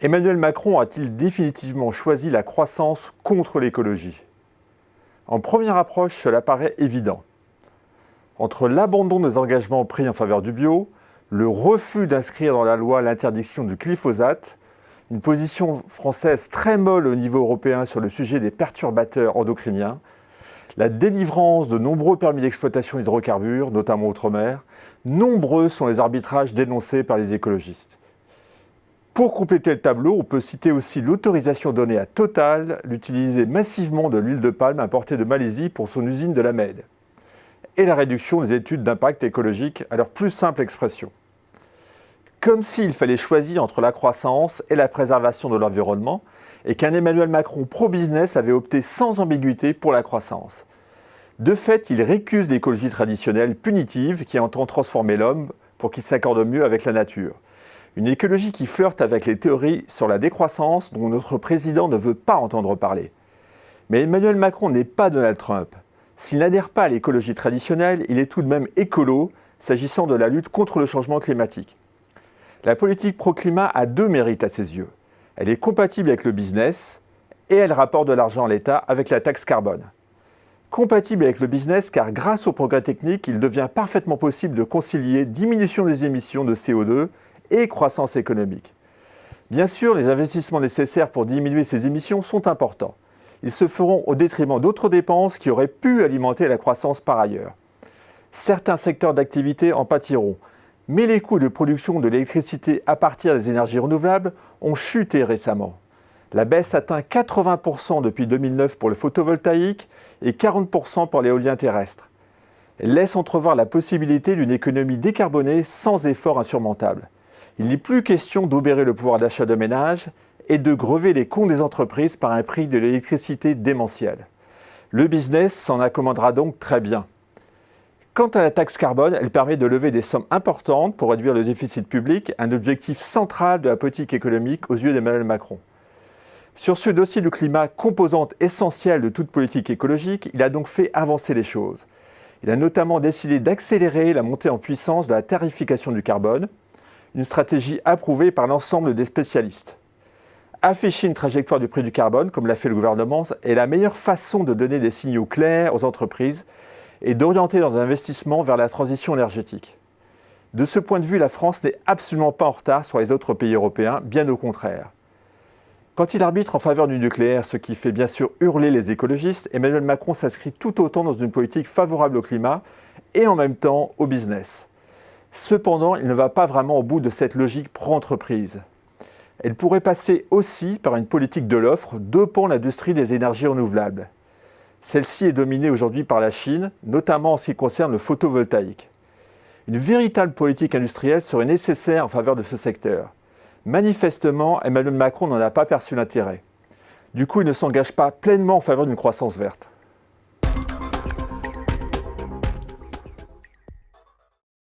Emmanuel Macron a-t-il définitivement choisi la croissance contre l'écologie? En première approche, cela paraît évident. Entre l'abandon des engagements pris en faveur du bio, le refus d'inscrire dans la loi l'interdiction du glyphosate, une position française très molle au niveau européen sur le sujet des perturbateurs endocriniens, la délivrance de nombreux permis d'exploitation d'hydrocarbures, notamment outre-mer, nombreux sont les arbitrages dénoncés par les écologistes. Pour compléter le tableau, on peut citer aussi l'autorisation donnée à Total d'utiliser massivement de l'huile de palme importée de Malaisie pour son usine de La Mède, et la réduction des études d'impact écologique à leur plus simple expression. Comme s'il fallait choisir entre la croissance et la préservation de l'environnement, et qu'un Emmanuel Macron pro-business avait opté sans ambiguïté pour la croissance. De fait, il récuse l'écologie traditionnelle punitive qui entend transformer l'homme pour qu'il s'accorde mieux avec la nature. Une écologie qui flirte avec les théories sur la décroissance dont notre président ne veut pas entendre parler. Mais Emmanuel Macron n'est pas Donald Trump. S'il n'adhère pas à l'écologie traditionnelle, il est tout de même écolo, s'agissant de la lutte contre le changement climatique. La politique pro-climat a deux mérites à ses yeux. Elle est compatible avec le business et elle rapporte de l'argent à l'État avec la taxe carbone. Compatible avec le business car grâce au progrès technique, il devient parfaitement possible de concilier diminution des émissions de CO2 et croissance économique. Bien sûr, les investissements nécessaires pour diminuer ces émissions sont importants. Ils se feront au détriment d'autres dépenses qui auraient pu alimenter la croissance par ailleurs. Certains secteurs d'activité en pâtiront, mais les coûts de production de l'électricité à partir des énergies renouvelables ont chuté récemment. La baisse atteint 80% depuis 2009 pour le photovoltaïque et 40% pour l'éolien terrestre. Elle laisse entrevoir la possibilité d'une économie décarbonée sans effort insurmontable. Il n'est plus question d'obérer le pouvoir d'achat de ménages et de grever les comptes des entreprises par un prix de l'électricité démentiel. Le business s'en accommodera donc très bien. Quant à la taxe carbone, elle permet de lever des sommes importantes pour réduire le déficit public, un objectif central de la politique économique aux yeux d'Emmanuel Macron. Sur ce dossier du climat, composante essentielle de toute politique écologique, il a donc fait avancer les choses. Il a notamment décidé d'accélérer la montée en puissance de la tarification du carbone, une stratégie approuvée par l'ensemble des spécialistes. Afficher une trajectoire du prix du carbone, comme l'a fait le gouvernement, est la meilleure façon de donner des signaux clairs aux entreprises et d'orienter leurs investissements vers la transition énergétique. De ce point de vue, la France n'est absolument pas en retard sur les autres pays européens, bien au contraire. Quand il arbitre en faveur du nucléaire, ce qui fait bien sûr hurler les écologistes, Emmanuel Macron s'inscrit tout autant dans une politique favorable au climat et en même temps au business. Cependant, il ne va pas vraiment au bout de cette logique pro-entreprise. Elle pourrait passer aussi par une politique de l'offre dopant l'industrie des énergies renouvelables. Celle-ci est dominée aujourd'hui par la Chine, notamment en ce qui concerne le photovoltaïque. Une véritable politique industrielle serait nécessaire en faveur de ce secteur. Manifestement, Emmanuel Macron n'en a pas perçu l'intérêt. Du coup, il ne s'engage pas pleinement en faveur d'une croissance verte.